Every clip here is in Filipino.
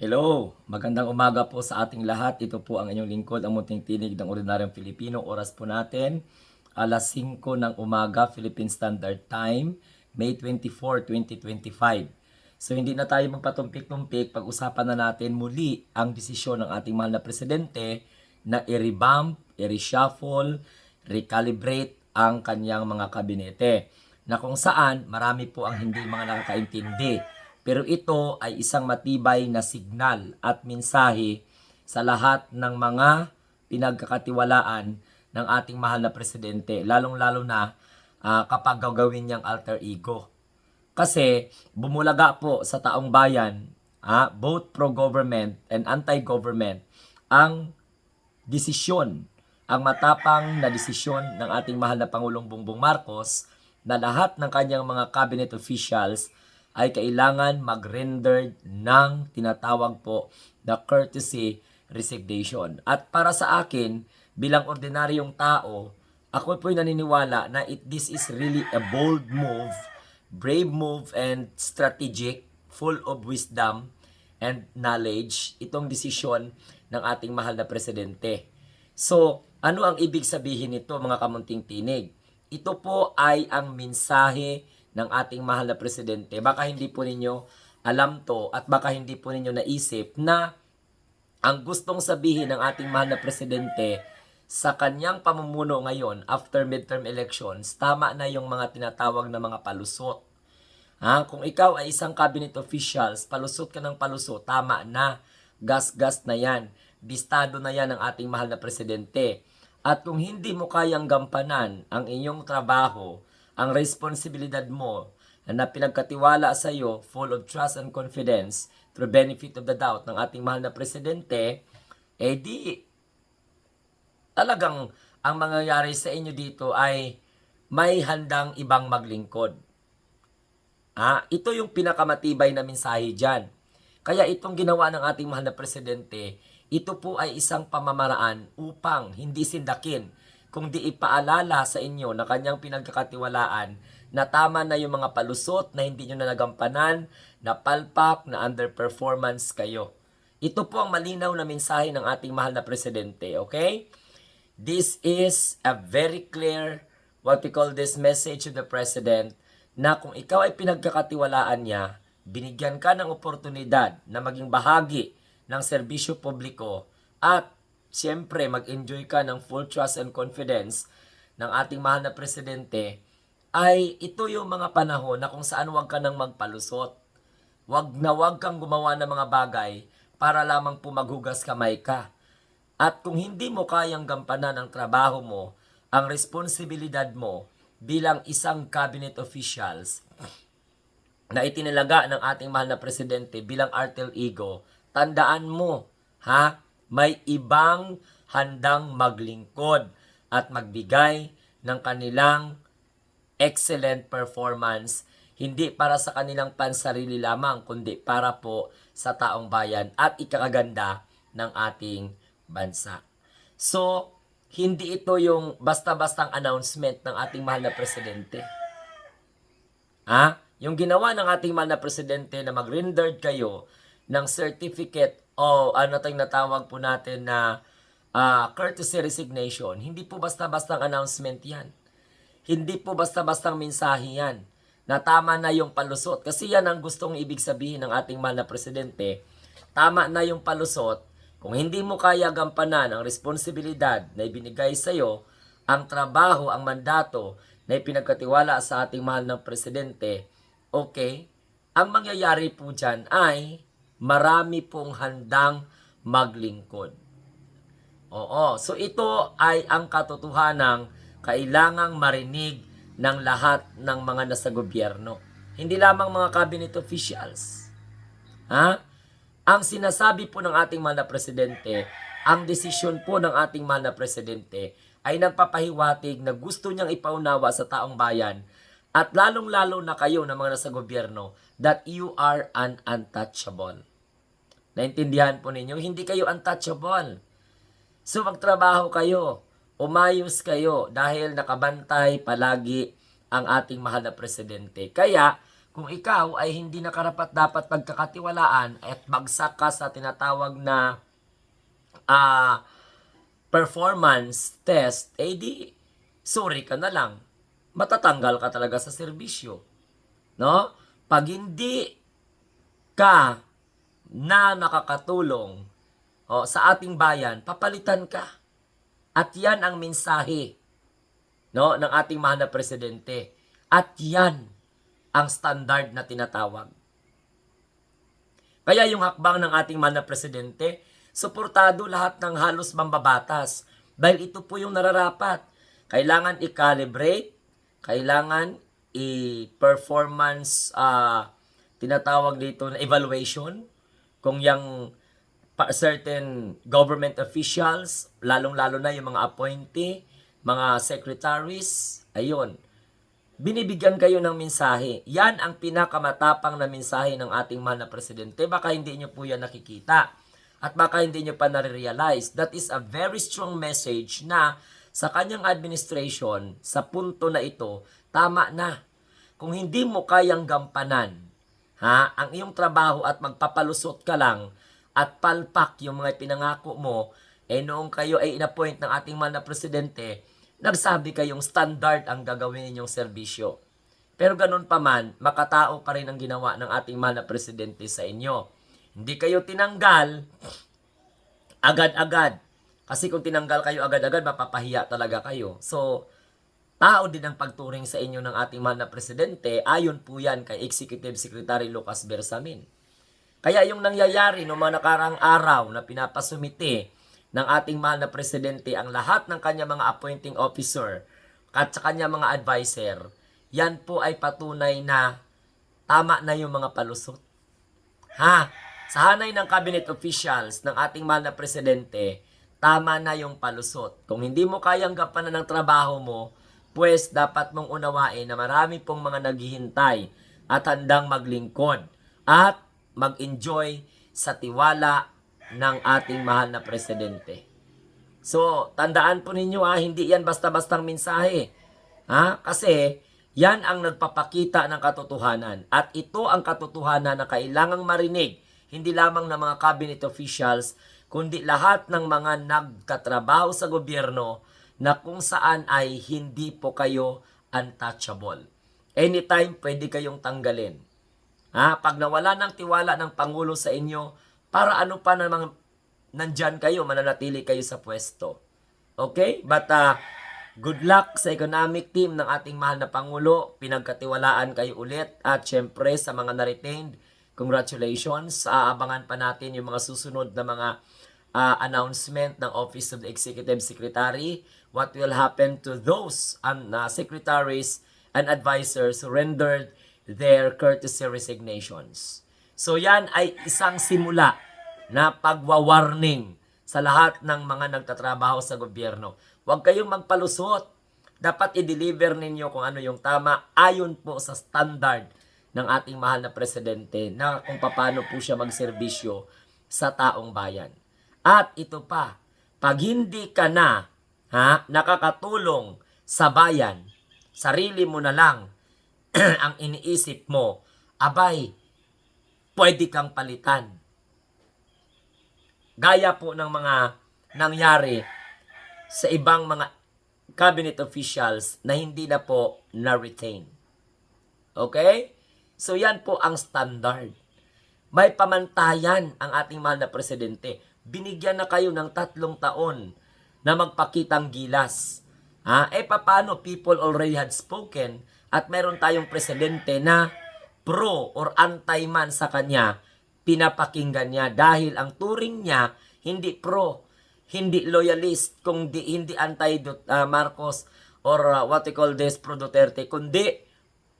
Hello, magandang umaga po sa ating lahat. Ito po ang inyong lingkod, ang munting tinig ng ordinaryong Pilipino. Oras po natin, alas 5 ng umaga, Philippine Standard Time, May 24, 2025. So hindi na tayo magpatumpik-tumpik, pag-usapan na natin muli ang desisyon ng ating mahal na presidente na i-revamp, i-reshuffle, recalibrate ang kanyang mga kabinete. Na kung saan marami po ang hindi mga nakakaintindi. Pero ito ay isang matibay na signal at mensahe sa lahat ng mga pinagkakatiwalaan ng ating mahal na presidente, lalong-lalo na kapag gagawin niyang alter ego. Kasi bumulaga po sa taong bayan, both pro-government and anti-government, ang desisyon, ang matapang na desisyon ng ating mahal na Pangulong Bongbong Marcos na lahat ng kanyang mga cabinet officials ay kailangan mag-render ng tinatawag po na courtesy resignation. At para sa akin, bilang ordinaryong tao, ako po'y naniniwala na this is really a bold move, brave move, and strategic, full of wisdom and knowledge, itong desisyon ng ating mahal na presidente. So, ano ang ibig sabihin nito mga kamunting tinig? Ito po ay ang mensahe ng ating mahal na presidente. Baka hindi po ninyo alam to at baka hindi po ninyo naisip na ang gustong sabihin ng ating mahal na presidente sa kanyang pamumuno ngayon after midterm elections, tama na yung mga tinatawag na mga palusot. Kung ikaw ay isang cabinet officials, palusot ka ng palusot, tama na. Gas-gas na yan. Bistado na yan ng ating mahal na presidente. At kung hindi mo kayang gampanan ang inyong trabaho, ang responsibilidad mo na pinagkatiwala sa iyo, full of trust and confidence, through benefit of the doubt ng ating mahal na presidente, di talagang ang mangyayari sa inyo dito ay may handang ibang maglingkod. Ito yung pinakamatibay na mensahe dyan. Kaya itong ginawa ng ating mahal na presidente, ito po ay isang pamamaraan upang hindi sindakin, kundi ipaalala sa inyo na kanyang pinagkakatiwalaan na tama na yung mga palusot na hindi nyo na nagampanan, na palpak, na underperformance kayo. Ito po ang malinaw na mensahe ng ating mahal na presidente, okay? This is a very clear, what we call this message to the president, na kung ikaw ay pinagkakatiwalaan niya, binigyan ka ng oportunidad na maging bahagi ng serbisyo publiko at siyempre mag-enjoy ka ng full trust and confidence ng ating mahal na presidente, ay ito yung mga panahon na kung saan huwag ka nang magpalusot. Huwag kang gumawa ng mga bagay para lamang pumaghugas kamay ka. At kung hindi mo kayang gampanan ang trabaho mo, ang responsibilidad mo bilang isang cabinet officials na itinalaga ng ating mahal na presidente bilang alter ego, tandaan mo, may ibang handang maglingkod at magbigay ng kanilang excellent performance, hindi para sa kanilang pansarili lamang, kundi para po sa taong bayan at ikakaganda ng ating bansa. So, hindi ito yung basta-bastang announcement ng ating mahal na presidente. Yung ginawa ng ating mahal na presidente na mag-rendered kayo ng certificate o ano tayong natawag po natin na courtesy resignation, hindi po basta-bastang announcement yan. Hindi po basta-bastang mensahe yan na tama na yung palusot. Kasi yan ang gustong ibig sabihin ng ating mahal na presidente. Tama na yung palusot. Kung hindi mo kaya gampanan ang responsibilidad na ibinigay sa iyo, ang trabaho, ang mandato na ipinagkatiwala sa ating mahal na presidente, okay, ang mangyayari po dyan ay marami pong handang maglingkod. Oo, so ito ay ang katotohanang kailangang marinig ng lahat ng mga nasa gobyerno. Hindi lamang mga cabinet officials. Ang sinasabi po ng ating mahal na presidente, ang desisyon po ng ating mahal na presidente ay nagpapahiwatig na gusto niyang ipaunawa sa taong bayan at lalong-lalo na kayo na mga nasa gobyerno that you are an untouchable. Naintindihan po ninyo? Hindi kayo untouchable. So magtrabaho kayo, umayos kayo dahil nakabantay palagi ang ating mahal na presidente. Kaya Kung ikaw ay hindi na karapat-dapat pagkakatiwalaan at bagsak ka sa tinatawag na ah, performance test, eh di, sorry ka na lang. Matatanggal ka talaga sa serbisyo. No? Pag hindi ka na nakakatulong sa ating bayan, papalitan ka. At yan ang mensahe, no, ng ating mahal na presidente. At yan ang standard na tinatawag. Kaya yung hakbang ng ating mahal na presidente, suportado lahat ng halos mambabatas. Dahil ito po yung nararapat. Kailangan i-calibrate, kailangan i-performance, tinatawag dito na evaluation, kung yung certain government officials, lalong-lalo na yung mga appointee, mga secretaries, ayun, binibigyan kayo ng mensahe. Yan ang pinakamatapang na mensahe ng ating mahal na presidente. Baka hindi nyo po yan nakikita. At baka hindi nyo pa nare-realize. That is a very strong message na sa kanyang administration, sa punto na ito, tama na. Kung hindi mo kayang gampanan ang iyong trabaho at magpapalusot ka lang at palpak yung mga pinangako mo, noong kayo ay inappoint ng ating mahal na presidente, nagsabi kayong standard ang gagawin ninyong serbisyo. Pero ganun pa man, makatao pa rin ang ginawa ng ating mahal na presidente sa inyo. Hindi kayo tinanggal agad-agad. Kasi kung tinanggal kayo agad-agad, mapapahiya talaga kayo. So, tao din ang pagturing sa inyo ng ating mahal na presidente, ayon po yan kay Executive Secretary Lucas Bersamin. Kaya yung nangyayari noong mga nakarang araw na pinapasumite ng ating mahal na presidente ang lahat ng kanya mga appointing officer at sa kanya mga advisor, yan po ay patunay na tama na yung mga palusot. Sa hanay ng cabinet officials ng ating mahal na presidente, tama na yung palusot. Kung hindi mo kayang gampanan ng trabaho mo, pues dapat mong unawain na marami pong mga naghihintay at handang maglingkod at mag-enjoy sa tiwala ng ating mahal na presidente. So, tandaan po ninyo hindi yan basta-bastang mensahe. Kasi yan ang nagpapakita ng katotohanan. At ito ang katotohanan na kailangang marinig, hindi lamang ng mga cabinet officials, kundi lahat ng mga nagkatrabaho sa gobyerno na kung saan ay hindi po kayo untouchable. Anytime pwede kayong tanggalin. Pag nawala ng tiwala ng Pangulo sa inyo, para ano pa namang nandyan kayo, mananatili kayo sa pwesto. Okay? But good luck sa economic team ng ating mahal na Pangulo. Pinagkatiwalaan kayo ulit. At syempre sa mga na-retained, congratulations. Aabangan pa natin yung mga susunod na mga announcement ng Office of the Executive Secretary. What will happen to those secretaries and advisors who rendered their courtesy resignations. So yan ay isang simula na pagwa-warning sa lahat ng mga nagtatrabaho sa gobyerno. Huwag kayong magpalusot. Dapat i-deliver ninyo kung ano yung tama ayon po sa standard ng ating mahal na presidente na kung paano po siya magserbisyo sa taong bayan. At ito pa, pag hindi ka na nakakatulong sa bayan, sarili mo na lang ang iniisip mo, abay, pwede kang palitan. Gaya po ng mga nangyari sa ibang mga cabinet officials na hindi na po na-retain. Okay? So yan po ang standard. May pamantayan ang ating mahal na presidente. Binigyan na kayo ng 3 taon na magpakitang gilas. Paano people already had spoken at meron tayong presidente na pro or anti-man sa kanya, pinapakinggan niya dahil ang turing niya hindi pro, hindi loyalist, kundi hindi anti-Marcos or what we call this pro Duterte, kundi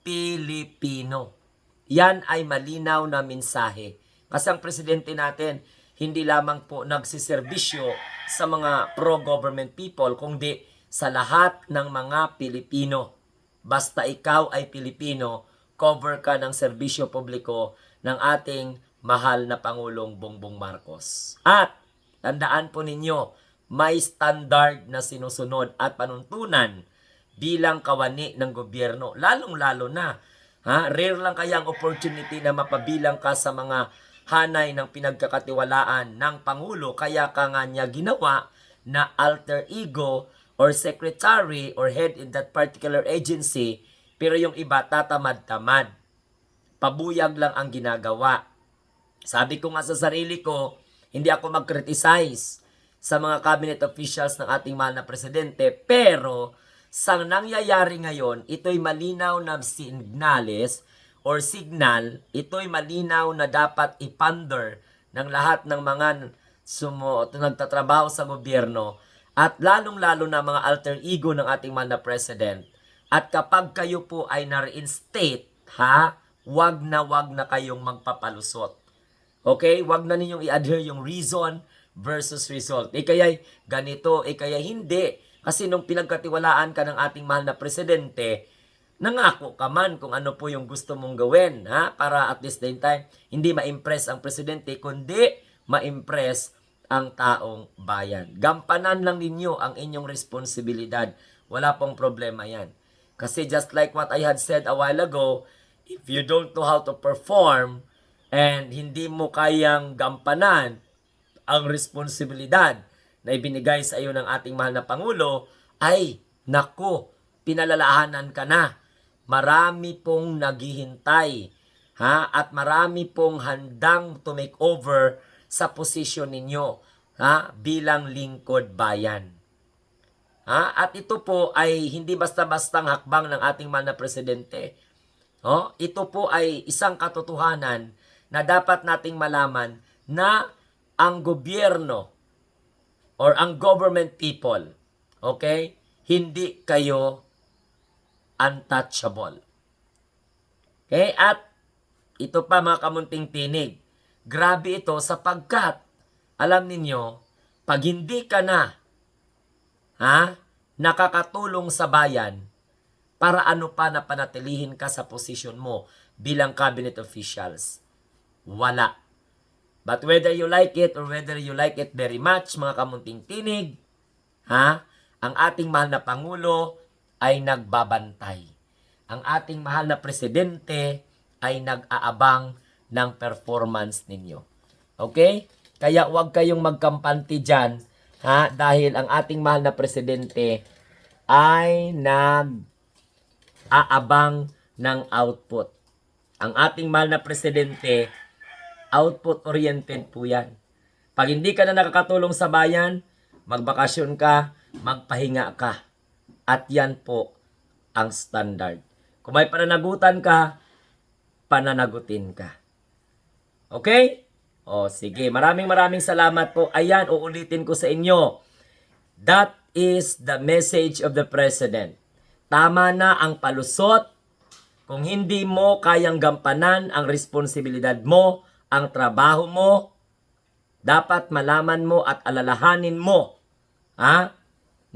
Pilipino. Yan ay malinaw na mensahe. Kasi ang presidente natin, hindi lamang po nagsiservisyo sa mga pro-government people, kundi sa lahat ng mga Pilipino. Basta ikaw ay Pilipino, cover ka ng serbisyo publiko ng ating mahal na Pangulong Bongbong Marcos. At tandaan po ninyo, may standard na sinusunod at panuntunan bilang kawani ng gobyerno, lalong-lalo na Rare lang kaya ang opportunity na mapabilang ka sa mga hanay ng pinagkakatiwalaan ng Pangulo, kaya ka nga niya ginawa na alter ego or secretary or head in that particular agency, pero yung iba tatamad-tamad. Pabuyag lang ang ginagawa. Sabi ko nga sa sarili ko, hindi ako mag-criticize sa mga cabinet officials ng ating mahal na presidente, pero sa nangyayari ngayon, ito'y malinaw na signales or signal, ito'y malinaw na dapat iponder ng lahat ng mga nagtatrabaho sa gobyerno at lalong-lalo na mga alter ego ng ating mahal na president. At kapag kayo po ay na-reinstate, wag na kayong magpapalusot. Okay? Wag na ninyong i-adhere yung reason versus result. Kaya ganito, kaya hindi. Kasi nung pinagkatiwalaan ka ng ating mahal na presidente, nangako ka man kung ano po yung gusto mong gawin, para at this day time, hindi ma-impress ang presidente, kundi ma-impress ang taong bayan. Gampanan lang ninyo ang inyong responsibilidad. Wala pong problema yan. Kasi just like what I had said a while ago, if you don't know how to perform and hindi mo kayang gampanan ang responsibilidad na ibinigay sa iyo ng ating mahal na Pangulo, ay naku, pinalalahanan ka na. Marami pong naghihintay, at marami pong handang to make over sa posisyon ninyo, bilang lingkod bayan. At ito po ay hindi basta-bastang hakbang ng ating mahal na presidente. Ito po ay isang katotohanan na dapat nating malaman na ang gobyerno or ang government people, okay, hindi kayo untouchable. Okay? At ito pa mga kamunting tinig, grabe ito sapagkat, alam ninyo, pag hindi ka na nakakatulong sa bayan, para ano pa na panatilihin ka sa posisyon mo bilang cabinet officials? Wala. But whether you like it or whether you like it very much, mga kamunting tinig, ang ating mahal na Pangulo ay nagbabantay. Ang ating mahal na presidente ay nag-aabang ng performance ninyo. Okay? Kaya huwag kayong magkampanti dyan, dahil ang ating mahal na presidente ay nag-aabang ng output. Ang ating mahal na presidente, output-oriented po yan. Pag hindi ka na nakakatulong sa bayan, magbakasyon ka, magpahinga ka. At yan po ang standard. Kung may pananagutan ka, pananagutin ka. Okay? Sige. Maraming salamat po. Ayan, uulitin ko sa inyo. That is the message of the President. Tama na ang palusot. Kung hindi mo kayang gampanan ang responsibilidad mo, ang trabaho mo, dapat malaman mo at alalahanin mo na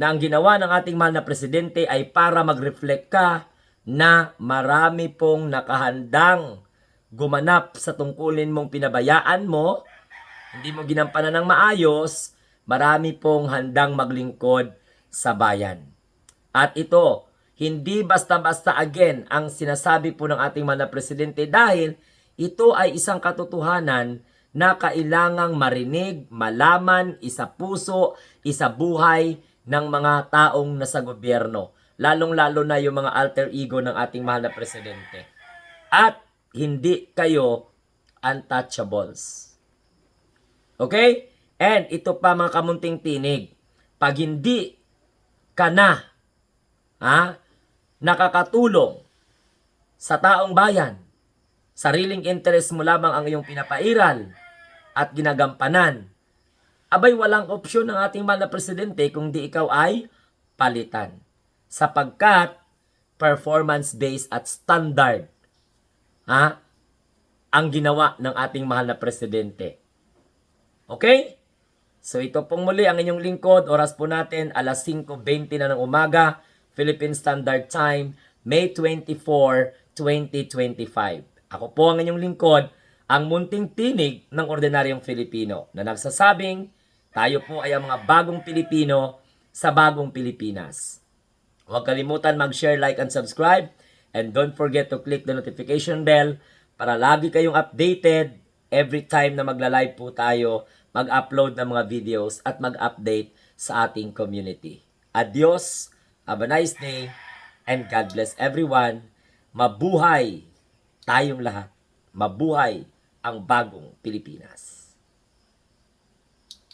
ang ginawa ng ating mahal na presidente ay para mag-reflect ka na marami pong nakahandang gumanap sa tungkulin mong pinabayaan mo, hindi mo ginampanan ng maayos, marami pong handang maglingkod sa bayan. At ito, hindi basta-basta again ang sinasabi po ng ating mahal na presidente dahil ito ay isang katotohanan na kailangang marinig, malaman, isapuso, isabuhay ng mga taong nasa gobyerno. Lalong-lalo na yung mga alter ego ng ating mahal na presidente. At hindi kayo untouchables. Okay? And ito pa mga kamunting tinig. Pag hindi ka na nakakatulong sa taong bayan, sariling interest mo lamang ang iyong pinapairal at ginagampanan, abay walang opsyon ng ating mahal na presidente kung di ikaw ay palitan. Sapagkat performance-based at standard ang ginawa ng ating mahal na presidente. Okay? So ito pong muli ang inyong lingkod. Oras po natin, 5:20 na ng umaga, Philippine Standard Time, May 24, 2025. Ako po ang inyong lingkod, ang munting tinig ng ordinaryong Filipino na nagsasabing, tayo po ay ang mga bagong Pilipino sa bagong Pilipinas. Huwag kalimutan mag-share, like, and subscribe. And don't forget to click the notification bell para lagi kayong updated every time na magla-live po tayo, mag-upload ng mga videos at mag-update sa ating community. Adios, have a nice day, and God bless everyone. Mabuhay tayong lahat. Mabuhay ang bagong Pilipinas.